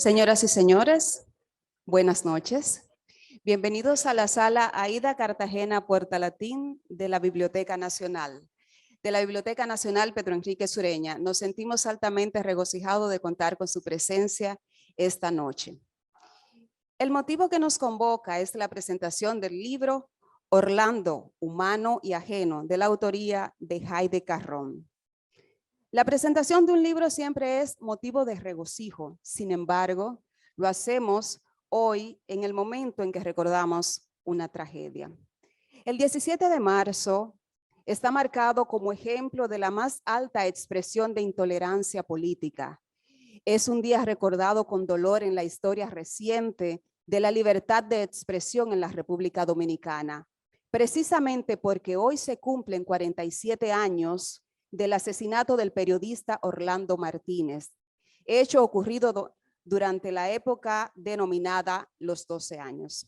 Señoras y señores, buenas noches. Bienvenidos a la sala Aida Cartagena Puerta Latín de la Biblioteca Nacional. De la Biblioteca Nacional Pedro Enrique Sureña. Nos sentimos altamente regocijados de contar con su presencia esta noche. El motivo que nos convoca es la presentación del libro Orlando, Humano y Ajeno, de la autoría de Heide Carrón. La presentación de un libro siempre es motivo de regocijo. Sin embargo, lo hacemos hoy en el momento en que recordamos una tragedia. El 17 de marzo está marcado como ejemplo de la más alta expresión de intolerancia política. Es un día recordado con dolor en la historia reciente de la libertad de expresión en la República Dominicana, precisamente porque hoy se cumplen 47 años del asesinato del periodista Orlando Martínez, hecho ocurrido durante la época denominada los 12 años.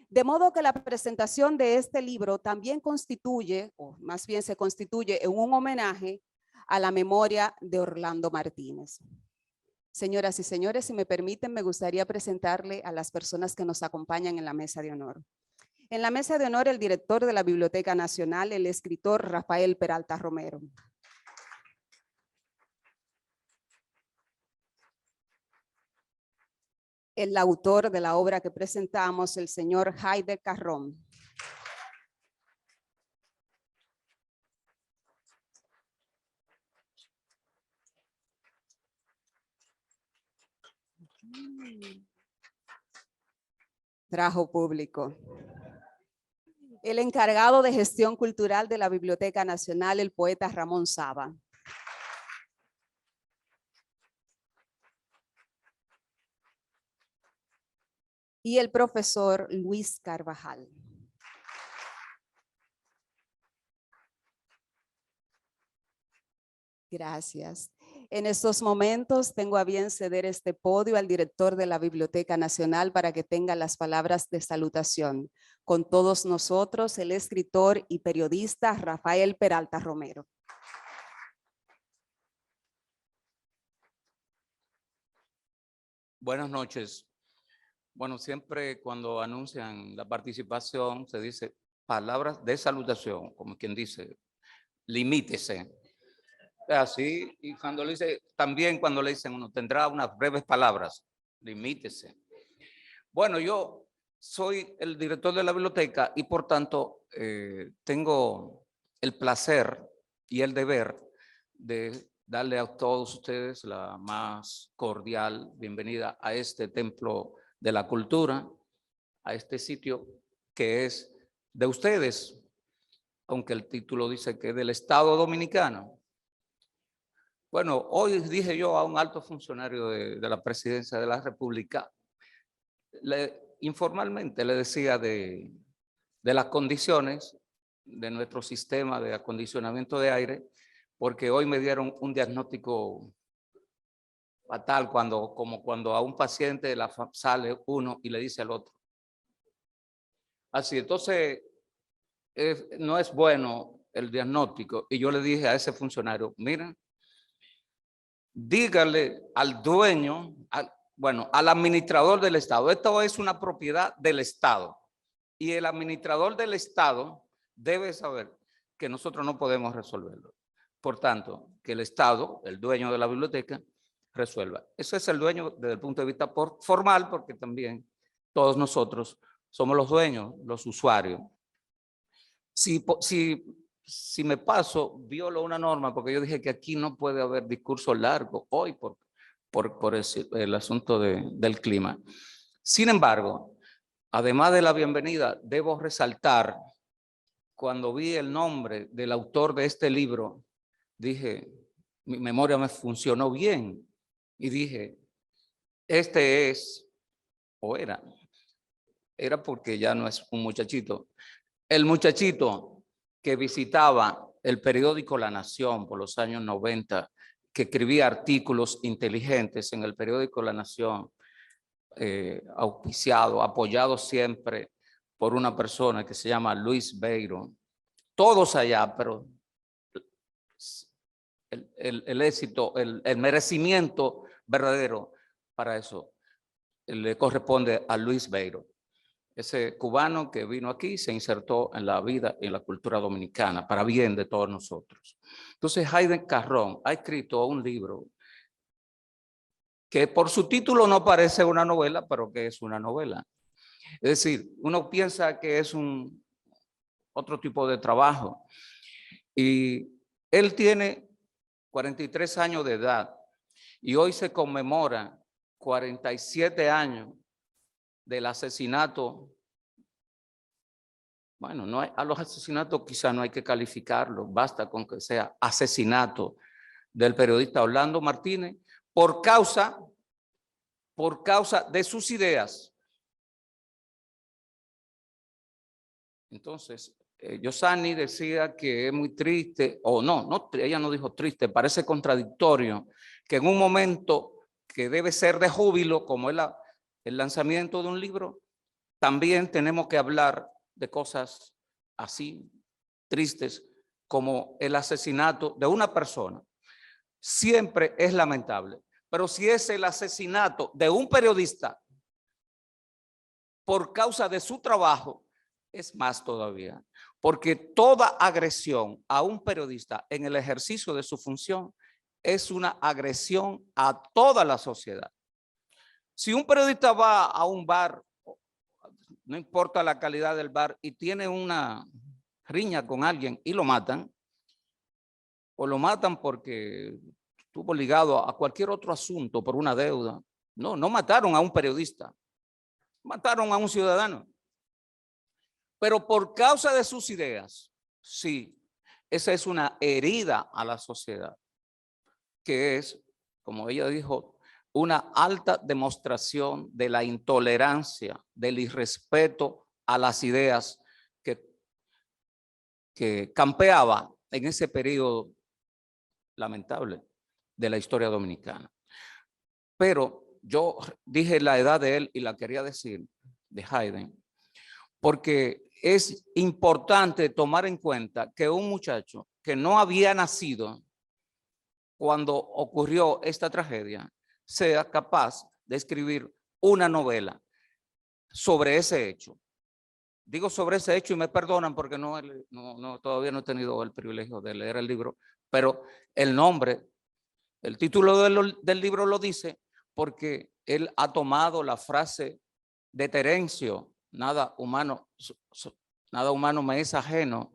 De modo que la presentación de este libro también constituye, o más bien se constituye en un homenaje a la memoria de Orlando Martínez. Señoras y señores, si me permiten, me gustaría presentarle a las personas que nos acompañan en la mesa de honor. En la mesa de honor, el director de la Biblioteca Nacional, el escritor Rafael Peralta Romero. El autor de la obra que presentamos, el señor Heide Carrón. Trajo público. El encargado de gestión cultural de la Biblioteca Nacional, el poeta Ramón Saba. Y el profesor Luis Carvajal. Gracias. En estos momentos tengo a bien ceder este podio al director de la Biblioteca Nacional para que tenga las palabras de salutación. Con todos nosotros, el escritor y periodista Rafael Peralta Romero. Buenas noches. Bueno, siempre cuando anuncian la participación se dice palabras de salutación, como quien dice, limítese. Así, y cuando le dice, también cuando le dicen uno tendrá unas breves palabras, limítese. Bueno, yo soy el director de la biblioteca y por tanto tengo el placer y el deber de darle a todos ustedes la más cordial bienvenida a este templo de la cultura, a este sitio que es de ustedes, aunque el título dice que es del Estado Dominicano. Bueno, hoy dije yo a un alto funcionario de la Presidencia de la República, informalmente le decía de las condiciones de nuestro sistema de acondicionamiento de aire, porque hoy me dieron un diagnóstico fatal como cuando a un paciente sale uno y le dice al otro. Así, entonces no es bueno el diagnóstico. Y yo le dije a ese funcionario, miren, dígale al dueño, al administrador del Estado, esto es una propiedad del Estado y el administrador del Estado debe saber que nosotros no podemos resolverlo. Por tanto, que el Estado, el dueño de la biblioteca, resuelva. Eso es el dueño desde el punto de vista formal, porque también todos nosotros somos los dueños, los usuarios. Si me paso, violo una norma, porque yo dije que aquí no puede haber discurso largo hoy por el asunto del clima. Sin embargo, además de la bienvenida, debo resaltar, cuando vi el nombre del autor de este libro, dije, mi memoria me funcionó bien, y dije, este es, o era porque ya no es un muchachito, el muchachito que visitaba el periódico La Nación por los años 90, que escribía artículos inteligentes en el periódico La Nación, auspiciado, apoyado siempre por una persona que se llama Luis Beiro. Todos allá, pero el éxito, el merecimiento verdadero para eso le corresponde a Luis Beiro, ese cubano que vino aquí y se insertó en la vida y en la cultura dominicana para bien de todos nosotros. Entonces, Hayden Carrón ha escrito un libro que por su título no parece una novela, pero que es una novela. Es decir, uno piensa que es otro tipo de trabajo. Y él tiene 43 años de edad y hoy se conmemora 47 años del asesinato. Bueno, no hay, a los asesinatos quizá no hay que calificarlos, basta con que sea asesinato del periodista Orlando Martínez por causa de sus ideas. Entonces, Yosani decía que es muy triste, o no, ella no dijo triste, parece contradictorio, que en un momento que debe ser de júbilo, como es el lanzamiento de un libro, también tenemos que hablar de cosas así tristes como el asesinato de una persona. Siempre es lamentable, pero si es el asesinato de un periodista por causa de su trabajo, es más todavía, porque toda agresión a un periodista en el ejercicio de su función es una agresión a toda la sociedad. Si un periodista va a un bar, no importa la calidad del bar, y tiene una riña con alguien y lo matan, o lo matan porque estuvo ligado a cualquier otro asunto por una deuda. No mataron a un periodista, mataron a un ciudadano. Pero por causa de sus ideas, sí, esa es una herida a la sociedad, que es, como ella dijo, una alta demostración de la intolerancia, del irrespeto a las ideas que campeaba en ese periodo lamentable de la historia dominicana. Pero yo dije la edad de él y la quería decir, de Hayden, porque es importante tomar en cuenta que un muchacho que no había nacido cuando ocurrió esta tragedia sea capaz de escribir una novela sobre ese hecho. Digo sobre ese hecho y me perdonan porque todavía no he tenido el privilegio de leer el libro, pero el nombre, el título del libro lo dice porque él ha tomado la frase de Terencio, nada humano me es ajeno,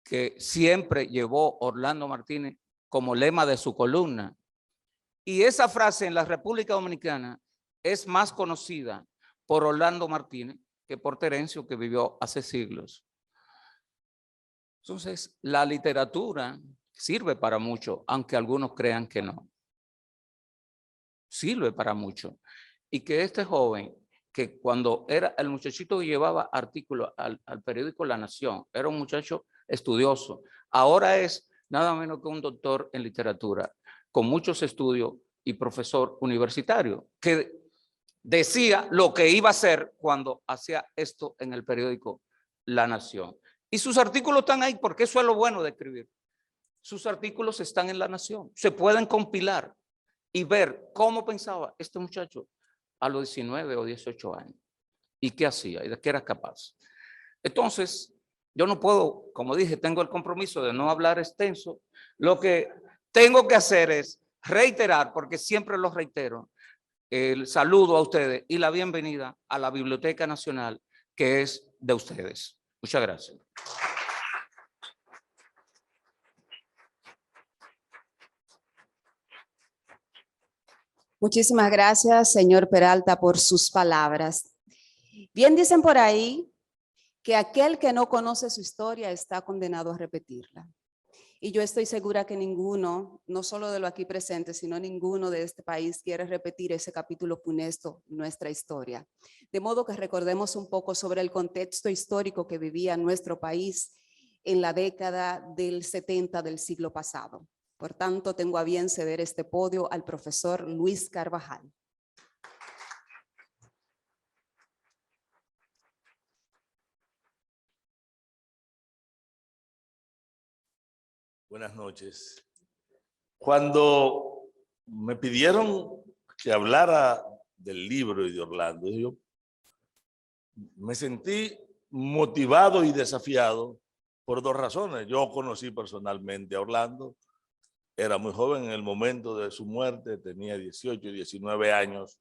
que siempre llevó Orlando Martínez como lema de su columna. Y esa frase en la República Dominicana es más conocida por Orlando Martínez que por Terencio, que vivió hace siglos. Entonces, la literatura sirve para mucho, aunque algunos crean que no. Sirve para mucho. Y que este joven, que cuando era el muchachito que llevaba artículos al periódico La Nación, era un muchacho estudioso, ahora es nada menos que un doctor en literatura, con muchos estudios y profesor universitario, que decía lo que iba a hacer cuando hacía esto en el periódico La Nación. Y sus artículos están ahí, porque eso es lo bueno de escribir. Sus artículos están en La Nación, se pueden compilar y ver cómo pensaba este muchacho a los 19 o 18 años y qué hacía y de qué era capaz. Entonces, yo no puedo, como dije, tengo el compromiso de no hablar extenso. Lo que tengo que hacer es reiterar, porque siempre lo reitero, el saludo a ustedes y la bienvenida a la Biblioteca Nacional, que es de ustedes. Muchas gracias. Muchísimas gracias, señor Peralta, por sus palabras. Bien dicen por ahí que aquel que no conoce su historia está condenado a repetirla. Y yo estoy segura que ninguno, no solo de los aquí presentes, sino ninguno de este país quiere repetir ese capítulo funesto en nuestra historia. De modo que recordemos un poco sobre el contexto histórico que vivía nuestro país en la década del 70 del siglo pasado. Por tanto, tengo a bien ceder este podio al profesor Luis Carvajal. Buenas noches. Cuando me pidieron que hablara del libro y de Orlando. Yo me sentí motivado y desafiado por dos razones. Yo conocí personalmente a Orlando, era muy joven en el momento de su muerte, tenía 18, 19 años,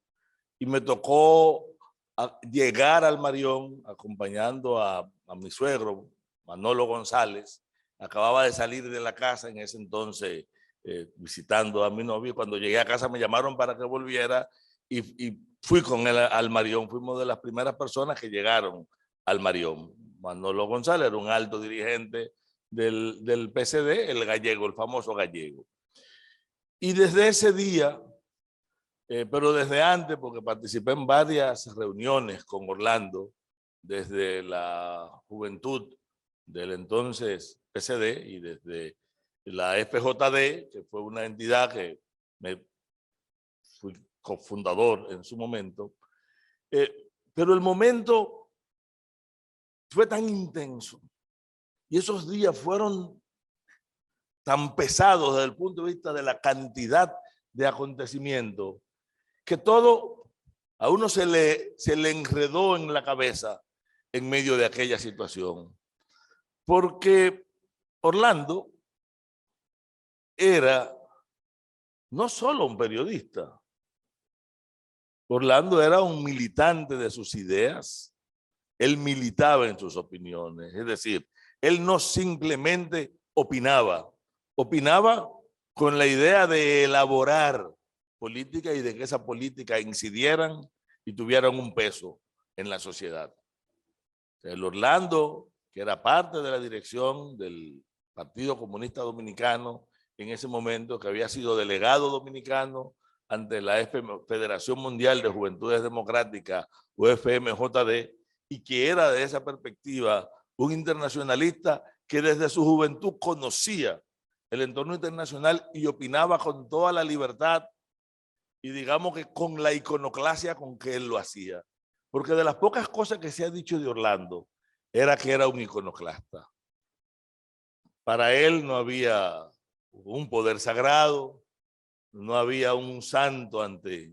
y me tocó llegar al Marión acompañando a mi suegro, Manolo González. Acababa de salir de la casa en ese entonces, visitando a mi novio. Cuando llegué a casa me llamaron para que volviera y fui con él al Marión. Fuimos de las primeras personas que llegaron al Marión. Manolo González era un alto dirigente del PCD, el gallego, el famoso gallego. Y desde ese día, pero desde antes, porque participé en varias reuniones con Orlando, desde la juventud del entonces PCD y desde la FJD, que fue una entidad que fui cofundador en su momento. Pero el momento fue tan intenso y esos días fueron tan pesados desde el punto de vista de la cantidad de acontecimientos, que todo a uno se le enredó en la cabeza en medio de aquella situación. Porque Orlando era no solo un periodista, Orlando era un militante de sus ideas, él militaba en sus opiniones, es decir, él no simplemente opinaba con la idea de elaborar política y de que esa política incidieran y tuvieran un peso en la sociedad. El Orlando, que era parte de la dirección del Partido Comunista Dominicano en ese momento, que había sido delegado dominicano ante la Federación Mundial de Juventudes Democráticas, UFMJD, y que era de esa perspectiva un internacionalista que desde su juventud conocía el entorno internacional y opinaba con toda la libertad y digamos que con la iconoclasia con que él lo hacía. Porque de las pocas cosas que se ha dicho de Orlando era que era un iconoclasta. Para él no había un poder sagrado, no había un santo ante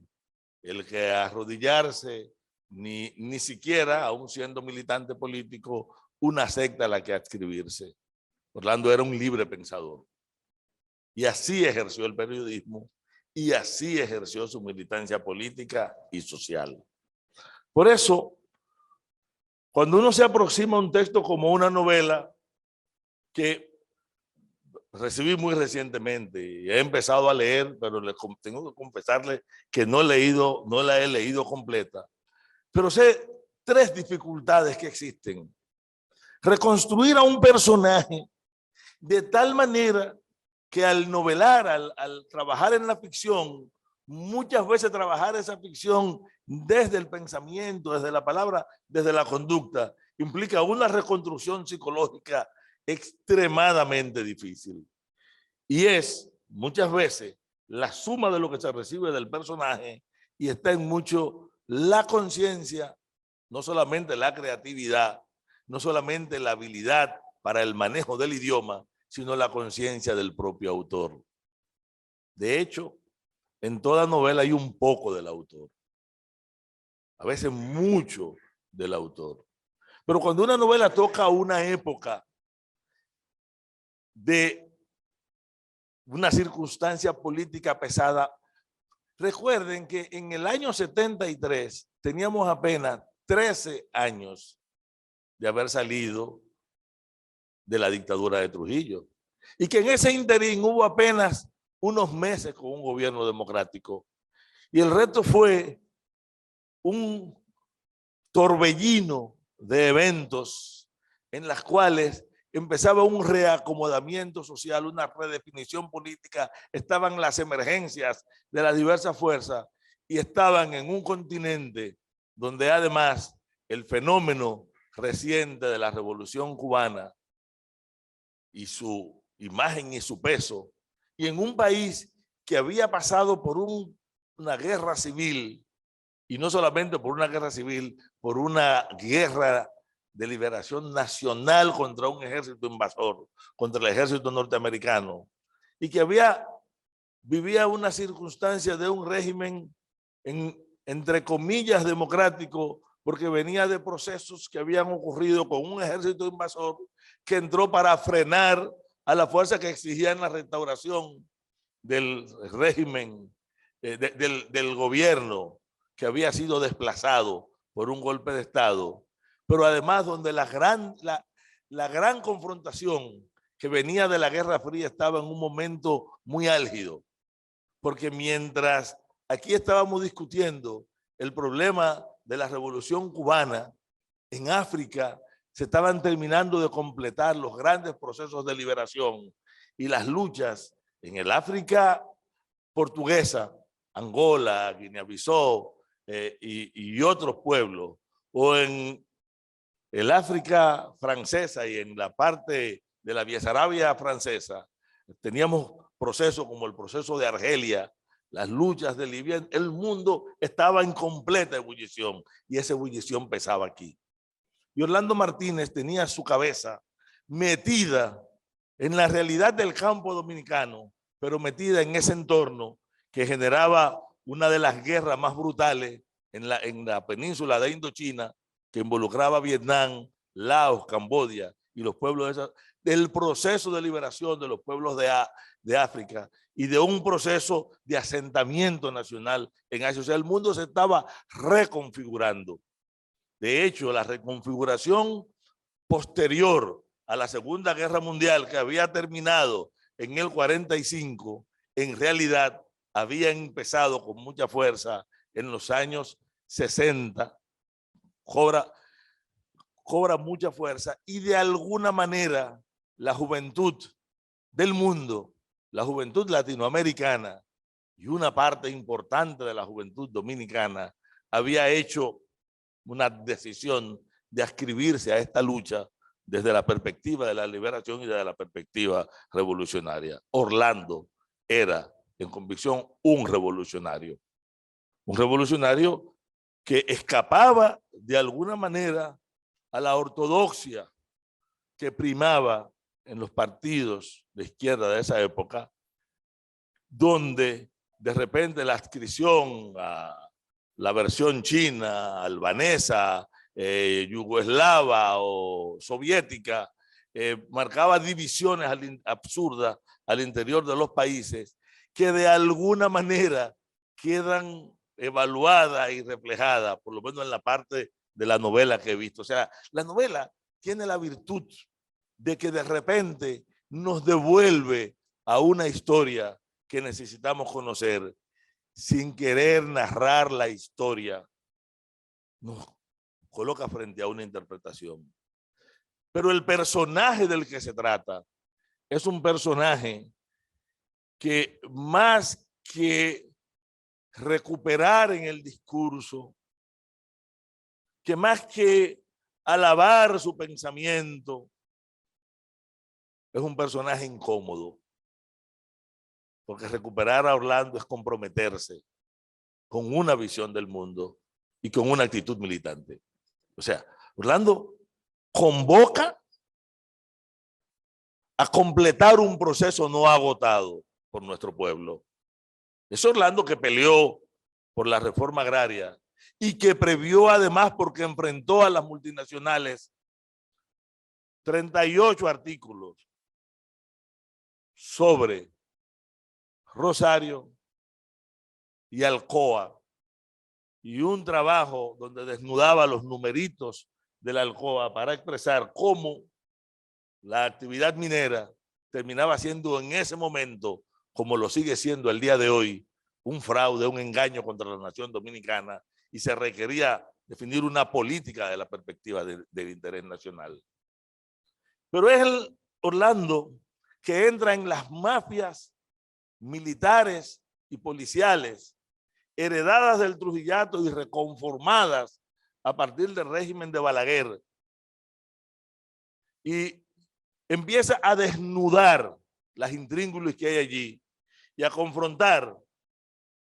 el que arrodillarse, ni siquiera, aún siendo militante político, una secta a la que adscribirse. Orlando era un libre pensador. Y así ejerció el periodismo y así ejerció su militancia política y social. Por eso, cuando uno se aproxima a un texto como una novela que recibí muy recientemente y he empezado a leer, pero tengo que confesarle que no la he leído completa, pero sé tres dificultades que existen. Reconstruir a un personaje de tal manera que al novelar, al trabajar en la ficción, muchas veces trabajar esa ficción desde el pensamiento, desde la palabra, desde la conducta, implica una reconstrucción psicológica extremadamente difícil. Y es muchas veces la suma de lo que se recibe del personaje y está en mucho la conciencia, no solamente la creatividad, no solamente la habilidad para el manejo del idioma, sino la conciencia del propio autor. De hecho, en toda novela hay un poco del autor, a veces mucho del autor. Pero cuando una novela toca una época de una circunstancia política pesada, recuerden que en el año 73 teníamos apenas 13 años de haber salido de la dictadura de Trujillo y que en ese interín hubo apenas unos meses con un gobierno democrático y el resto fue un torbellino de eventos en las cuales empezaba un reacomodamiento social, una redefinición política, estaban las emergencias de las diversas fuerzas y estaban en un continente donde además el fenómeno reciente de la Revolución Cubana y su imagen y su peso, y en un país que había pasado por una guerra civil, y no solamente por una guerra civil, por una guerra de liberación nacional contra un ejército invasor, contra el ejército norteamericano, y que vivía una circunstancia de un régimen en entre comillas, democrático, porque venía de procesos que habían ocurrido con un ejército invasor que entró para frenar a la fuerza que exigían la restauración del régimen, del gobierno que había sido desplazado por un golpe de Estado, pero además donde la gran confrontación que venía de la Guerra Fría estaba en un momento muy álgido, porque mientras aquí estábamos discutiendo el problema de la Revolución Cubana, en África se estaban terminando de completar los grandes procesos de liberación y las luchas en el África portuguesa, Angola, Guinea-Bissau y otros pueblos, o en el África francesa y en la parte de la Besarabia francesa, teníamos procesos como el proceso de Argelia, las luchas de Libia, el mundo estaba en completa ebullición y esa ebullición pesaba aquí. Y Orlando Martínez tenía su cabeza metida en la realidad del campo dominicano, pero metida en ese entorno que generaba una de las guerras más brutales en la península de Indochina, que involucraba a Vietnam, Laos, Camboya y los pueblos del proceso de liberación de los pueblos de África y de un proceso de asentamiento nacional en Asia. O sea, el mundo se estaba reconfigurando. De hecho, la reconfiguración posterior a la Segunda Guerra Mundial, que había terminado en el 45, en realidad había empezado con mucha fuerza en los años 60, cobra mucha fuerza y de alguna manera la juventud del mundo, la juventud latinoamericana y una parte importante de la juventud dominicana había hecho una decisión de adscribirse a esta lucha desde la perspectiva de la liberación y desde la perspectiva revolucionaria. Orlando era, en convicción, un revolucionario que escapaba de alguna manera a la ortodoxia que primaba en los partidos de izquierda de esa época, donde de repente la adscripción a la versión china, albanesa, yugoslava o soviética, marcaba divisiones absurdas al interior de los países que de alguna manera quedan evaluadas y reflejadas, por lo menos en la parte de la novela que he visto. O sea, la novela tiene la virtud de que de repente nos devuelve a una historia que necesitamos conocer sin querer narrar la historia, nos coloca frente a una interpretación. Pero el personaje del que se trata es un personaje que más que recuperar en el discurso, que más que alabar su pensamiento, es un personaje incómodo. Porque recuperar a Orlando es comprometerse con una visión del mundo y con una actitud militante. O sea, Orlando convoca a completar un proceso no agotado por nuestro pueblo. Es Orlando que peleó por la reforma agraria y que previó además, porque enfrentó a las multinacionales, 38 artículos sobre Rosario y Alcoa, y un trabajo donde desnudaba los numeritos de la Alcoa para expresar cómo la actividad minera terminaba siendo en ese momento, como lo sigue siendo el día de hoy, un fraude, un engaño contra la nación dominicana, y se requería definir una política de la perspectiva del interés nacional. Pero es el Orlando que entra en las mafias militares y policiales heredadas del Trujillato y reconformadas a partir del régimen de Balaguer, y empieza a desnudar las intríngulis que hay allí y a confrontar,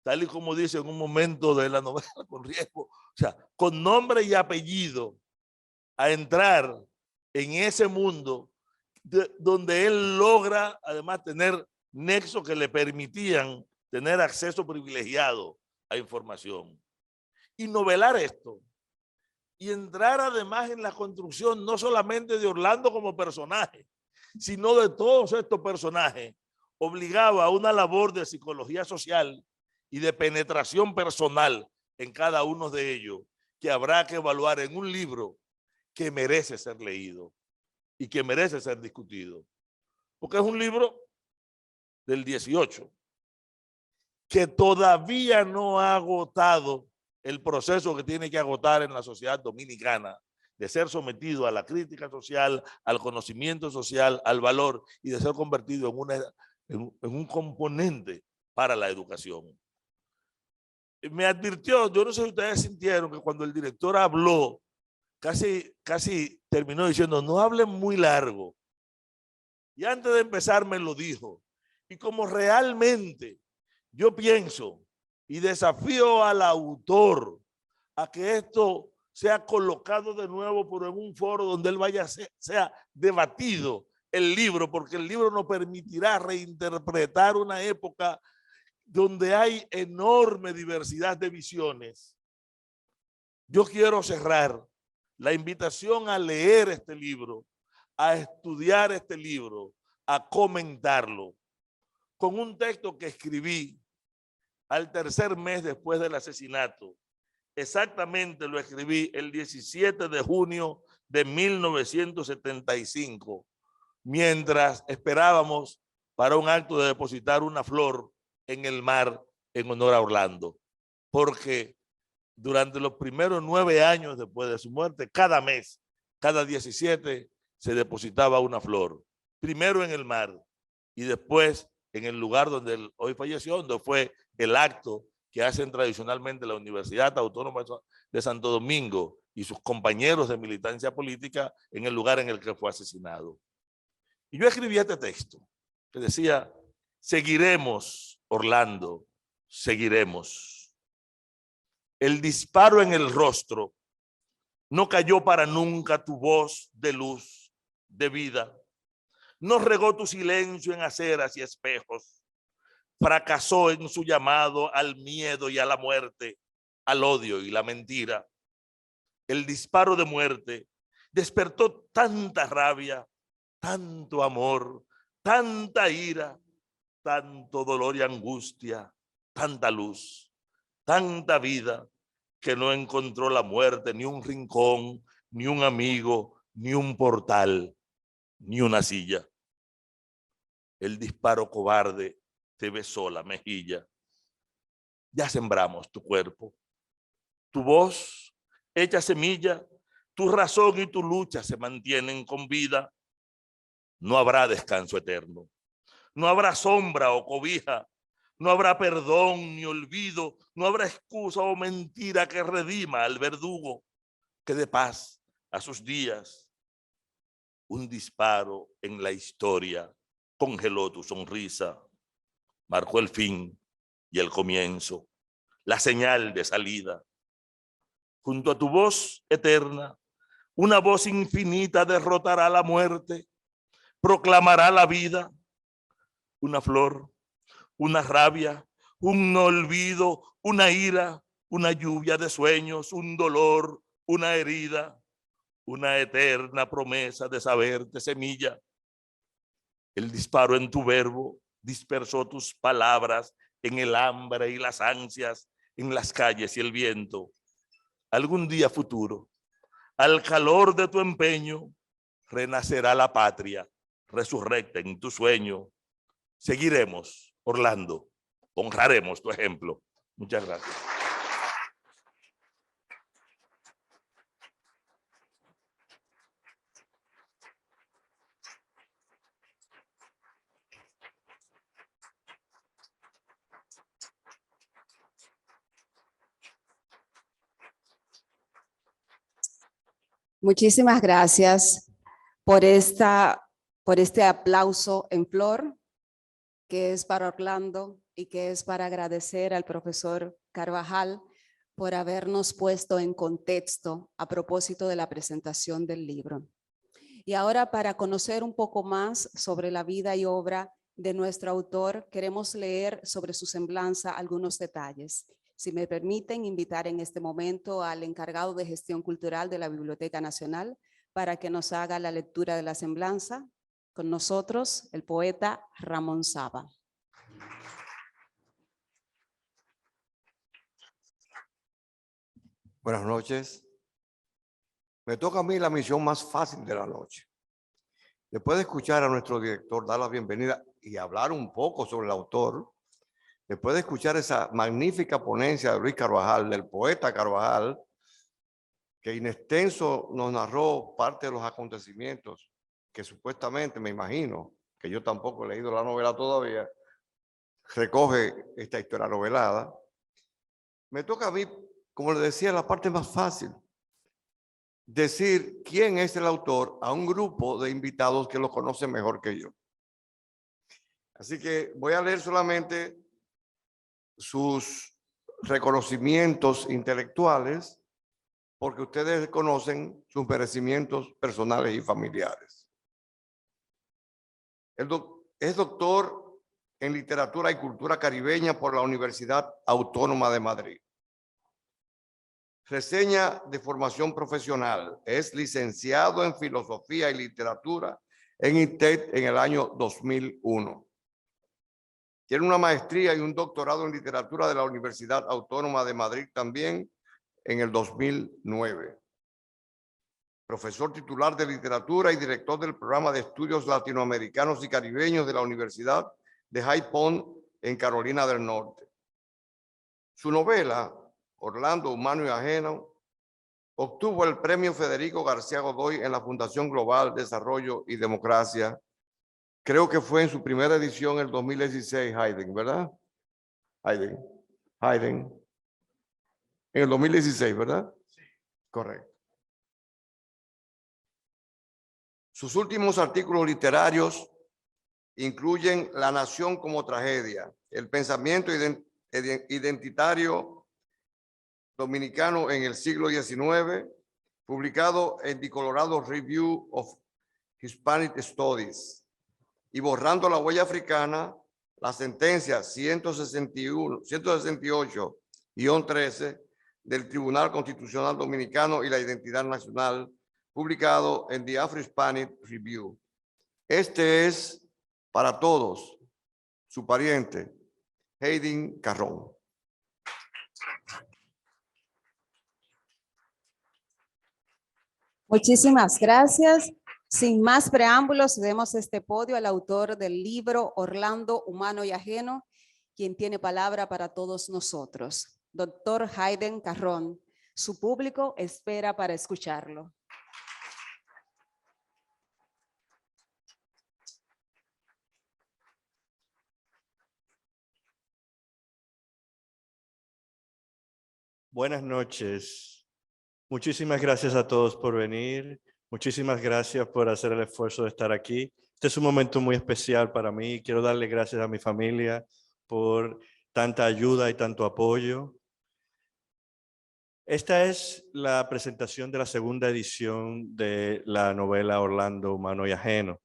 tal y como dice en un momento de la novela con riesgo, o sea, con nombre y apellido, a entrar en ese mundo donde él logra además tener nexos que le permitían tener acceso privilegiado a información. y novelar esto y entrar además en la construcción no solamente de Orlando como personaje, sino de todos estos personajes, obligaba a una labor de psicología social y de penetración personal en cada uno de ellos, que habrá que evaluar en un libro que merece ser leído y que merece ser discutido. Porque es un libro del 18 que todavía no ha agotado el proceso que tiene que agotar en la sociedad dominicana de ser sometido a la crítica social, al conocimiento social, al valor y de ser convertido en un componente para la educación. Me advirtió, yo no sé si ustedes sintieron que cuando el director habló, casi terminó diciendo, no hablen muy largo. Y antes de empezar me lo dijo. Y como realmente yo pienso y desafío al autor a que esto sea colocado de nuevo, pero en un foro donde él vaya, sea debatido el libro, porque el libro nos permitirá reinterpretar una época donde hay enorme diversidad de visiones. Yo quiero cerrar la invitación a leer este libro, a estudiar este libro, a comentarlo, con un texto que escribí al tercer mes después del asesinato. Exactamente lo escribí el 17 de junio de 1975, mientras esperábamos para un acto de depositar una flor en el mar en honor a Orlando. Porque durante los primeros 9 años después de su muerte, cada mes, cada 17, se depositaba una flor. Primero en el mar y después en el lugar donde él hoy falleció, donde fue el acto que hacen tradicionalmente la Universidad Autónoma de Santo Domingo y sus compañeros de militancia política en el lugar en el que fue asesinado. Y yo escribí este texto que decía, seguiremos, Orlando, seguiremos. El disparo en el rostro no cayó para nunca tu voz de luz, de vida. No regó tu silencio en aceras y espejos. Fracasó en su llamado al miedo y a la muerte, al odio y la mentira. El disparo de muerte despertó tanta rabia, tanto amor, tanta ira, tanto dolor y angustia, tanta luz, tanta vida, que no encontró la muerte ni un rincón, ni un amigo, ni un portal, ni una silla. El disparo cobarde te besó la mejilla. Ya sembramos tu cuerpo, tu voz hecha semilla, tu razón y tu lucha se mantienen con vida. No habrá descanso eterno, no habrá sombra o cobija, no habrá perdón ni olvido, no habrá excusa o mentira que redima al verdugo, que dé paz a sus días. Un disparo en la historia congeló tu sonrisa, marcó el fin y el comienzo, la señal de salida. Junto a tu voz eterna, una voz infinita derrotará la muerte, proclamará la vida, una flor, una rabia, un olvido, una ira, una lluvia de sueños, un dolor, una herida, una eterna promesa de saberte semilla. El disparo en tu verbo dispersó tus palabras en el hambre y las ansias, en las calles y el viento. Algún día futuro, al calor de tu empeño, renacerá la patria, resurrecta en tu sueño. Seguiremos, Orlando, honraremos tu ejemplo. Muchas gracias. Muchísimas gracias por este aplauso en flor, que es para Orlando y que es para agradecer al profesor Carvajal por habernos puesto en contexto a propósito de la presentación del libro. Y ahora, para conocer un poco más sobre la vida y obra de nuestro autor, queremos leer sobre su semblanza algunos detalles. Si me permiten, invitar en este momento al encargado de gestión cultural de la Biblioteca Nacional para que nos haga la lectura de la semblanza. Con nosotros, el poeta Ramón Saba. Buenas noches. Me toca a mí la misión más fácil de la noche. Después de escuchar a nuestro director dar la bienvenida y hablar un poco sobre el autor, después de escuchar esa magnífica ponencia de Luis Carvajal, del poeta Carvajal, que in extenso nos narró parte de los acontecimientos que supuestamente, me imagino, que yo tampoco he leído la novela todavía, recoge esta historia novelada. Me toca a mí, como le decía, la parte más fácil. Decir quién es el autor a un grupo de invitados que lo conocen mejor que yo. Así que voy a leer solamente sus reconocimientos intelectuales, porque ustedes conocen sus merecimientos personales y familiares. Es doctor en Literatura y Cultura Caribeña por la Universidad Autónoma de Madrid. Reseña de formación profesional. Es licenciado en Filosofía y Literatura en INTEC en el año 2001. Tiene una maestría y un doctorado en Literatura de la Universidad Autónoma de Madrid también en el 2009. Profesor titular de Literatura y director del Programa de Estudios Latinoamericanos y Caribeños de la Universidad de High Point en Carolina del Norte. Su novela, Orlando, Humano y Ajeno, obtuvo el Premio Federico García Godoy en la Fundación Global Desarrollo y Democracia. Creo que fue en su primera edición en el 2016, Hayden, ¿verdad? Hayden. En el 2016, ¿verdad? Sí. Correcto. Sus últimos artículos literarios incluyen La nación como tragedia, el pensamiento identitario dominicano en el siglo XIX, publicado en The Colorado Review of Hispanic Studies, y Borrando la huella africana, la sentencia 168-13 del Tribunal Constitucional Dominicano y la identidad nacional, publicado en The Afro-Hispanic Review. Este es, para todos, su pariente, Hayden Carrón. Muchísimas gracias. Sin más preámbulos, demos este podio al autor del libro Orlando, Humano y Ajeno, quien tiene palabra para todos nosotros. Doctor Hayden Carrón, su público espera para escucharlo. Buenas noches. Muchísimas gracias a todos por venir. Muchísimas gracias por hacer el esfuerzo de estar aquí. Este es un momento muy especial para mí. Quiero darle gracias a mi familia por tanta ayuda y tanto apoyo. Esta es la presentación de la segunda edición de la novela Orlando, Humano y Ajeno.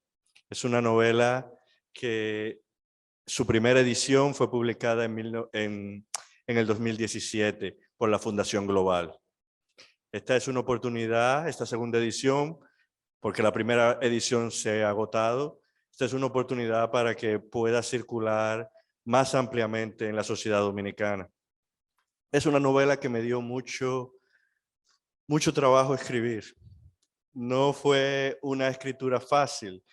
Es una novela que su primera edición fue publicada en el 2017 por la Fundación Global. Esta es una oportunidad, esta segunda edición, porque la primera edición se ha agotado. Esta es una oportunidad para que pueda circular más ampliamente en la sociedad dominicana. Es una novela que me dio mucho trabajo escribir. No fue una escritura fácil.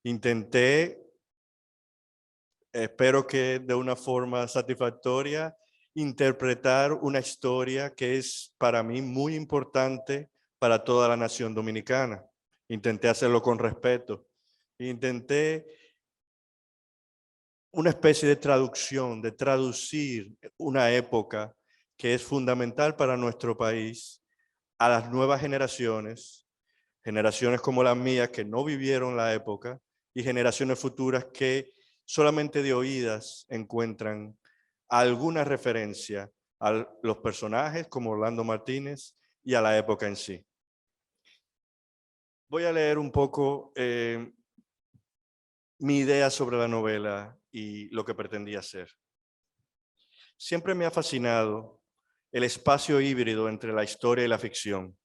Intenté, espero que de una forma satisfactoria, interpretar una historia que es para mí muy importante para toda la nación dominicana. Intenté hacerlo con respeto. Intenté una especie de traducción, de traducir una época que es fundamental para nuestro país a las nuevas generaciones como las mías que no vivieron la época y generaciones futuras que solamente de oídas encuentran alguna referencia a los personajes como Orlando Martínez y a la época en sí. Voy a leer un poco mi idea sobre la novela y lo que pretendía hacer. Siempre me ha fascinado el espacio híbrido entre la historia y la ficción.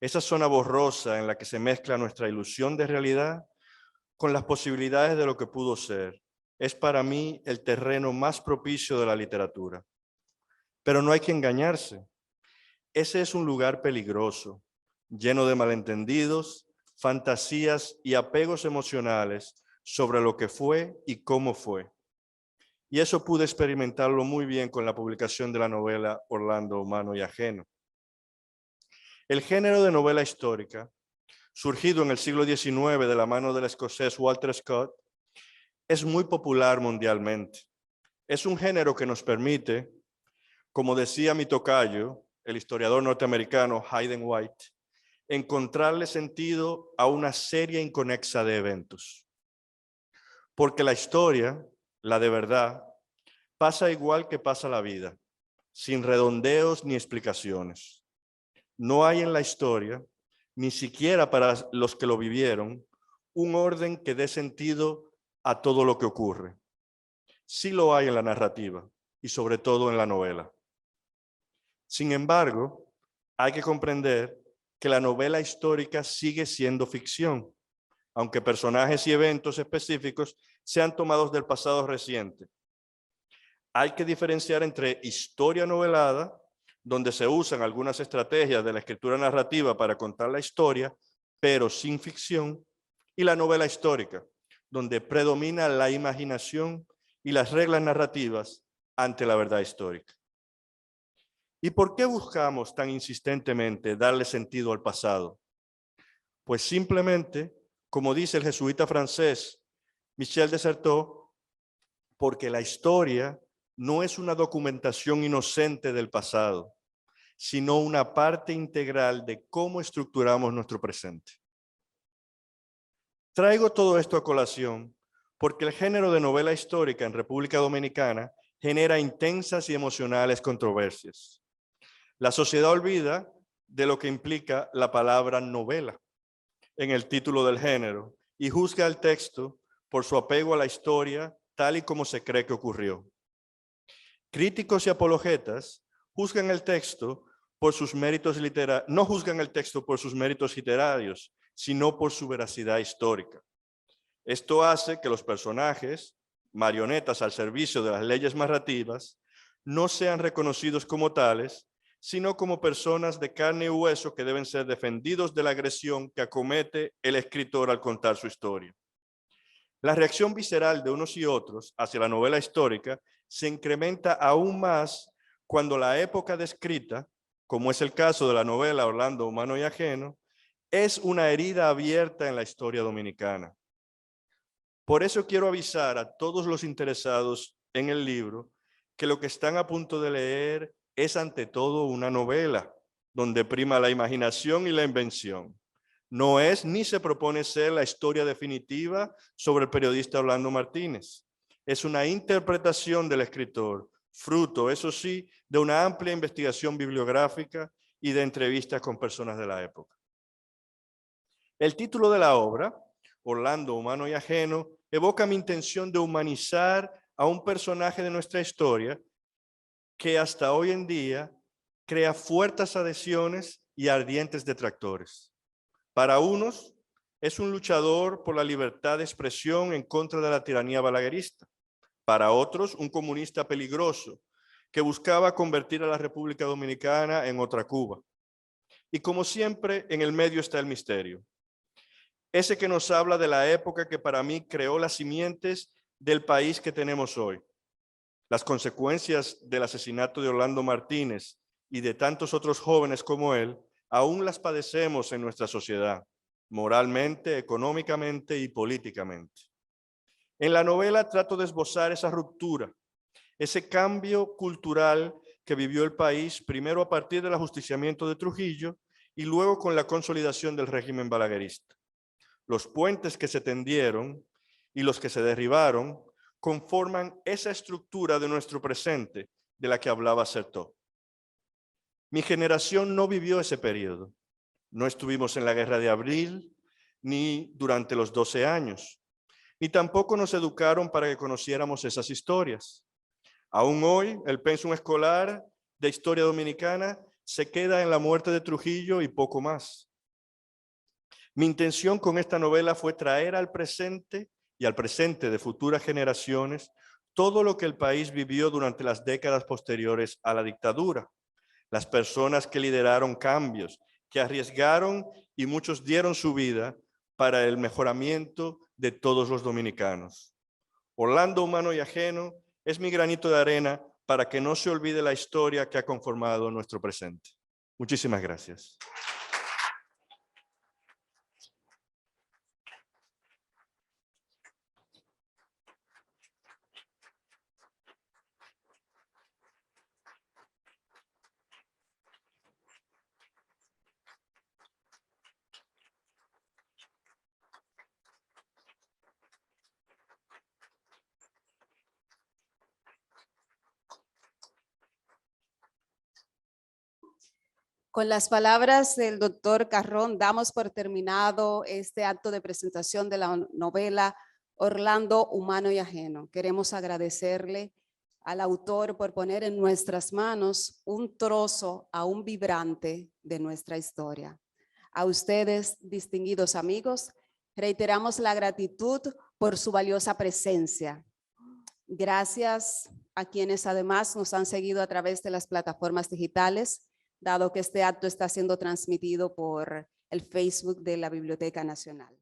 Esa zona borrosa en la que se mezcla nuestra ilusión de realidad con las posibilidades de lo que pudo ser. Es para mí el terreno más propicio de la literatura. Pero no hay que engañarse. Ese es un lugar peligroso, lleno de malentendidos, fantasías y apegos emocionales sobre lo que fue y cómo fue. Y eso pude experimentarlo muy bien con la publicación de la novela Orlando, humano y ajeno. El género de novela histórica, surgido en el siglo XIX de la mano del escocés Walter Scott, es muy popular mundialmente. Es un género que nos permite, como decía mi tocayo, el historiador norteamericano Hayden White, encontrarle sentido a una serie inconexa de eventos. Porque la historia, la de verdad, pasa igual que pasa la vida, sin redondeos ni explicaciones. No hay en la historia, ni siquiera para los que lo vivieron, un orden que dé sentido a todo lo que ocurre. Sí lo hay en la narrativa y sobre todo en la novela. Sin embargo, hay que comprender que la novela histórica sigue siendo ficción, aunque personajes y eventos específicos sean tomados del pasado reciente. Hay que diferenciar entre historia novelada, donde se usan algunas estrategias de la escritura narrativa para contar la historia, pero sin ficción, y la novela histórica, donde predomina la imaginación y las reglas narrativas ante la verdad histórica. ¿Y por qué buscamos tan insistentemente darle sentido al pasado? Pues simplemente, como dice el jesuita francés Michel de Certeau, porque la historia no es una documentación inocente del pasado, sino una parte integral de cómo estructuramos nuestro presente. Traigo todo esto a colación porque el género de novela histórica en República Dominicana genera intensas y emocionales controversias. La sociedad olvida de lo que implica la palabra novela en el título del género y juzga el texto por su apego a la historia tal y como se cree que ocurrió. Críticos y apologetas juzgan el texto por sus méritos literarios, no juzgan el texto por sus méritos literarios, sino por su veracidad histórica. Esto hace que los personajes, marionetas al servicio de las leyes narrativas, no sean reconocidos como tales, sino como personas de carne y hueso que deben ser defendidos de la agresión que acomete el escritor al contar su historia. La reacción visceral de unos y otros hacia la novela histórica se incrementa aún más cuando la época descrita, como es el caso de la novela Orlando, humano y ajeno, es una herida abierta en la historia dominicana. Por eso quiero avisar a todos los interesados en el libro que lo que están a punto de leer es ante todo una novela donde prima la imaginación y la invención. No es ni se propone ser la historia definitiva sobre el periodista Orlando Martínez. Es una interpretación del escritor, fruto, eso sí, de una amplia investigación bibliográfica y de entrevistas con personas de la época. El título de la obra, Orlando, humano y ajeno, evoca mi intención de humanizar a un personaje de nuestra historia que hasta hoy en día crea fuertes adhesiones y ardientes detractores. Para unos, es un luchador por la libertad de expresión en contra de la tiranía balaguerista. Para otros, un comunista peligroso que buscaba convertir a la República Dominicana en otra Cuba. Y como siempre, en el medio está el misterio. Ese que nos habla de la época que para mí creó las simientes del país que tenemos hoy. Las consecuencias del asesinato de Orlando Martínez y de tantos otros jóvenes como él, aún las padecemos en nuestra sociedad, moralmente, económicamente y políticamente. En la novela trato de esbozar esa ruptura, ese cambio cultural que vivió el país, primero a partir del ajusticiamiento de Trujillo y luego con la consolidación del régimen balaguerista. Los puentes que se tendieron y los que se derribaron conforman esa estructura de nuestro presente de la que hablaba Certeau. Mi generación no vivió ese periodo. No estuvimos en la Guerra de Abril, ni durante los 12 años, ni tampoco nos educaron para que conociéramos esas historias. Aún hoy, el pensum escolar de historia dominicana se queda en la muerte de Trujillo y poco más. Mi intención con esta novela fue traer al presente y al presente de futuras generaciones todo lo que el país vivió durante las décadas posteriores a la dictadura. Las personas que lideraron cambios, que arriesgaron y muchos dieron su vida para el mejoramiento de todos los dominicanos. Orlando Humano y Ajeno es mi granito de arena para que no se olvide la historia que ha conformado nuestro presente. Muchísimas gracias. Con las palabras del doctor Carrón, damos por terminado este acto de presentación de la novela Orlando Humano y Ajeno. Queremos agradecerle al autor por poner en nuestras manos un trozo aún vibrante de nuestra historia. A ustedes, distinguidos amigos, reiteramos la gratitud por su valiosa presencia. Gracias a quienes además nos han seguido a través de las plataformas digitales, dado que este acto está siendo transmitido por el Facebook de la Biblioteca Nacional.